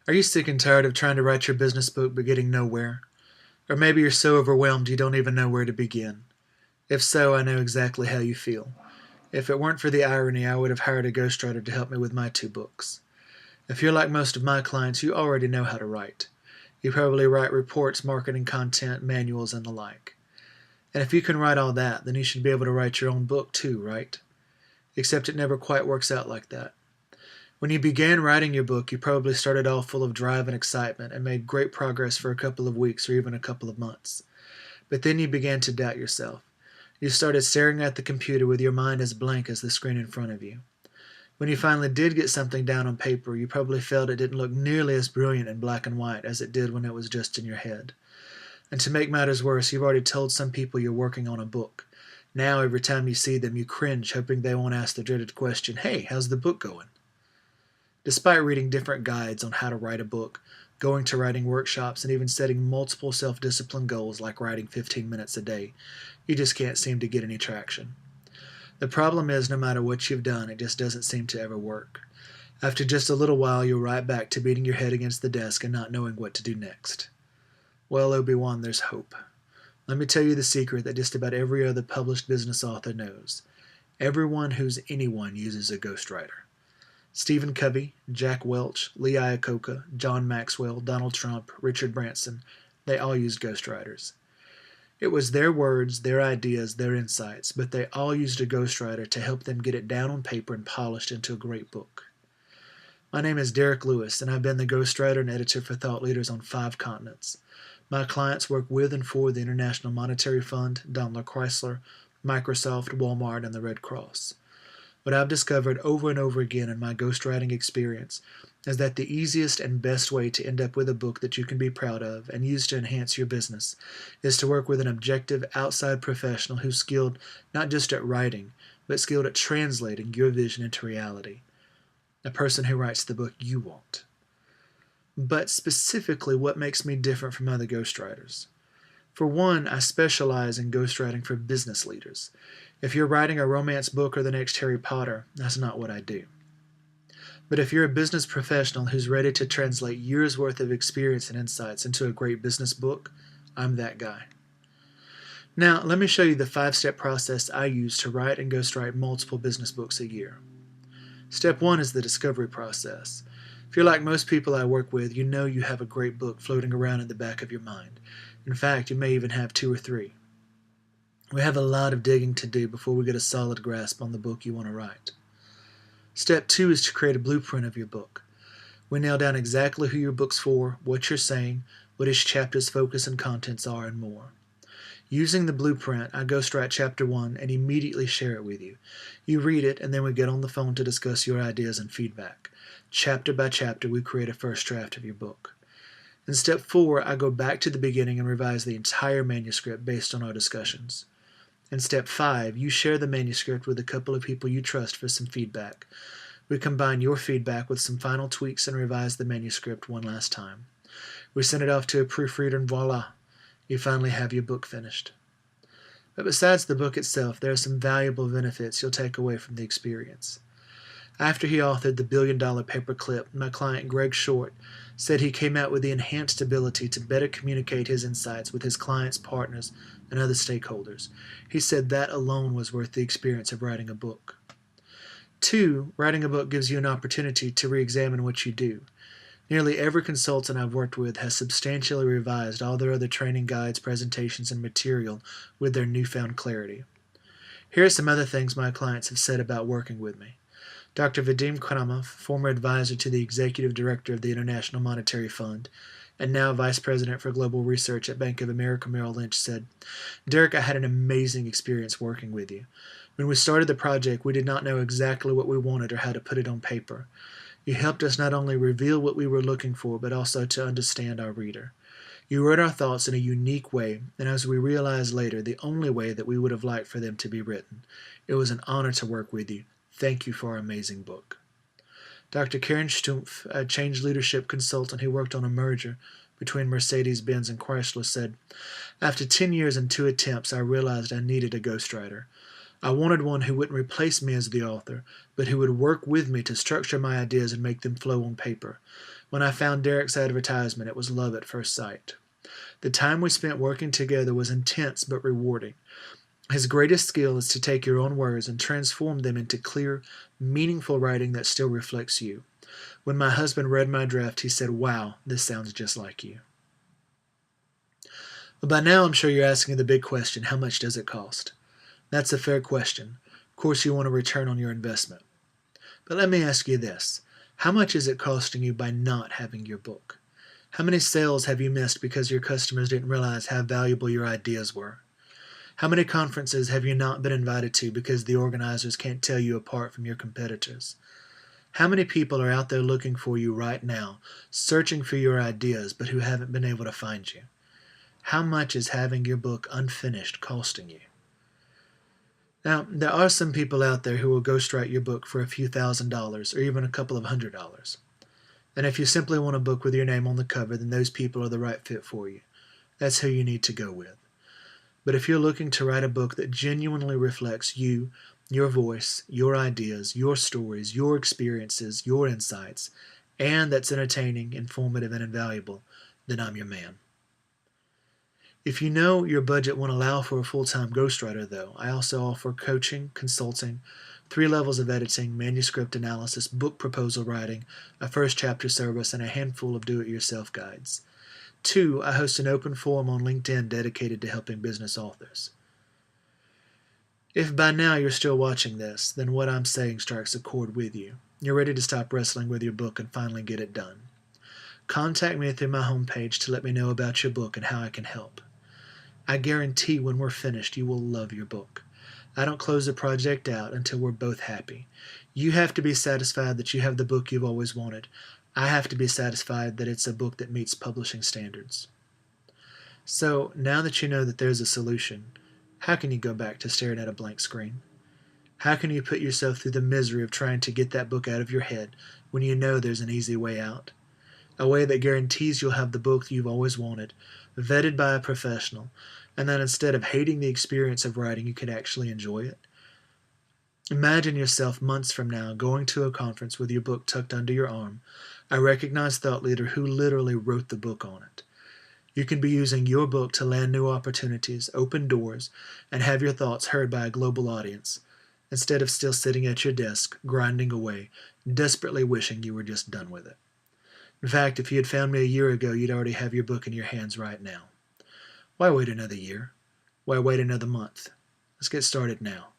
Are you sick and tired of trying to write your business book but getting nowhere? Or maybe you're so overwhelmed you don't even know where to begin. If so, I know exactly how you feel. If it weren't for the irony, I would have hired a ghostwriter to help me with my two books. If you're like most of my clients, you already know how to write. You probably write reports, marketing content, manuals, and the like. And if you can write all that, then you should be able to write your own book too, right? Except it never quite works out like that. When you began writing your book, you probably started off full of drive and excitement and made great progress for a couple of weeks or even a couple of months. But then you began to doubt yourself. You started staring at the computer with your mind as blank as the screen in front of you. When you finally did get something down on paper, you probably felt it didn't look nearly as brilliant in black and white as it did when it was just in your head. And to make matters worse, you've already told some people you're working on a book. Now every time you see them, you cringe, hoping they won't ask the dreaded question, "Hey, how's the book going?" Despite reading different guides on how to write a book, going to writing workshops, and even setting multiple self-discipline goals like writing 15 minutes a day, you just can't seem to get any traction. The problem is, no matter what you've done, it just doesn't seem to ever work. After just a little while, you're right back to beating your head against the desk and not knowing what to do next. Well, Obi-Wan, there's hope. Let me tell you the secret that just about every other published business author knows. Everyone who's anyone uses a ghostwriter. Stephen Covey, Jack Welch, Lee Iacocca, John Maxwell, Donald Trump, Richard Branson, they all used ghostwriters. It was their words, their ideas, their insights, but they all used a ghostwriter to help them get it down on paper and polished into a great book. My name is Derek Lewis, and I've been the ghostwriter and editor for thought leaders on 5 continents. My clients work with and for the International Monetary Fund, Daimler Chrysler, Microsoft, Walmart, and the Red Cross. What I've discovered over and over again in my ghostwriting experience is that the easiest and best way to end up with a book that you can be proud of and use to enhance your business is to work with an objective outside professional who's skilled not just at writing, but skilled at translating your vision into reality. A person who writes the book you want. But specifically, what makes me different from other ghostwriters? For one, I specialize in ghostwriting for business leaders. If you're writing a romance book or the next Harry Potter, that's not what I do. But if you're a business professional who's ready to translate years' worth of experience and insights into a great business book, I'm that guy. Now, let me show you the 5-step process I use to write and ghostwrite multiple business books a year. Step 1 is the discovery process. If you're like most people I work with, you know you have a great book floating around in the back of your mind. In fact, you may even have 2 or 3. We have a lot of digging to do before we get a solid grasp on the book you want to write. Step 2 is to create a blueprint of your book. We nail down exactly who your book's for, what you're saying, what each chapter's focus and contents are, and more. Using the blueprint, I ghostwrite chapter 1 and immediately share it with you. You read it, and then we get on the phone to discuss your ideas and feedback. Chapter by chapter, we create a first draft of your book. In step 4, I go back to the beginning and revise the entire manuscript based on our discussions. In step 5, you share the manuscript with a couple of people you trust for some feedback. We combine your feedback with some final tweaks and revise the manuscript one last time. We send it off to a proofreader and voila! You finally have your book finished. But besides the book itself, there are some valuable benefits you'll take away from the experience. After he authored the billion-dollar paperclip, my client Greg Short said he came out with the enhanced ability to better communicate his insights with his clients, partners, and other stakeholders. He said that alone was worth the experience of writing a book. 2, writing a book gives you an opportunity to re-examine what you do. Nearly every consultant I've worked with has substantially revised all their other training guides, presentations, and material with their newfound clarity. Here are some other things my clients have said about working with me. Dr. Vadim Kramov, former advisor to the executive director of the International Monetary Fund, and now vice president for global research at Bank of America Merrill Lynch, said, "Derek, I had an amazing experience working with you. When we started the project, we did not know exactly what we wanted or how to put it on paper. You helped us not only reveal what we were looking for, but also to understand our reader. You wrote our thoughts in a unique way, and as we realized later, the only way that we would have liked for them to be written. It was an honor to work with you. Thank you for our amazing book." Dr. Karen Stumpf, a change leadership consultant who worked on a merger between Mercedes-Benz and Chrysler, said, "After 10 years and 2 attempts, I realized I needed a ghostwriter. I wanted one who wouldn't replace me as the author, but who would work with me to structure my ideas and make them flow on paper. When I found Derek's advertisement, it was love at first sight. The time we spent working together was intense but rewarding. His greatest skill is to take your own words and transform them into clear, meaningful writing that still reflects you. When my husband read my draft, he said, "Wow, this sounds just like you." Well, by now I'm sure you're asking the big question, how much does it cost? That's a fair question. Of course, you want a return on your investment. But let me ask you this. How much is it costing you by not having your book? How many sales have you missed because your customers didn't realize how valuable your ideas were? How many conferences have you not been invited to because the organizers can't tell you apart from your competitors? How many people are out there looking for you right now, searching for your ideas, but who haven't been able to find you? How much is having your book unfinished costing you? Now, there are some people out there who will ghostwrite your book for a few $1,000s or even a couple of $100s. And if you simply want a book with your name on the cover, then those people are the right fit for you. That's who you need to go with. But if you're looking to write a book that genuinely reflects you, your voice, your ideas, your stories, your experiences, your insights, and that's entertaining, informative, and invaluable, then I'm your man. If you know your budget won't allow for a full-time ghostwriter, though, I also offer coaching, consulting, 3 levels of editing, manuscript analysis, book proposal writing, a first chapter service, and a handful of do-it-yourself guides. 2, I host an open forum on LinkedIn dedicated to helping business authors. If by now you're still watching this, then what I'm saying strikes a chord with you. You're ready to stop wrestling with your book and finally get it done. Contact me through my homepage to let me know about your book and how I can help. I guarantee when we're finished, you will love your book. I don't close the project out until we're both happy. You have to be satisfied that you have the book you've always wanted. I have to be satisfied that it's a book that meets publishing standards. So, now that you know that there's a solution, how can you go back to staring at a blank screen? How can you put yourself through the misery of trying to get that book out of your head when you know there's an easy way out? A way that guarantees you'll have the book you've always wanted, vetted by a professional, and that instead of hating the experience of writing, you can actually enjoy it. Imagine yourself months from now going to a conference with your book tucked under your arm, a recognized thought leader who literally wrote the book on it. You can be using your book to land new opportunities, open doors, and have your thoughts heard by a global audience, instead of still sitting at your desk, grinding away, desperately wishing you were just done with it. In fact, if you had found me a year ago, you'd already have your book in your hands right now. Why wait another year? Why wait another month? Let's get started now.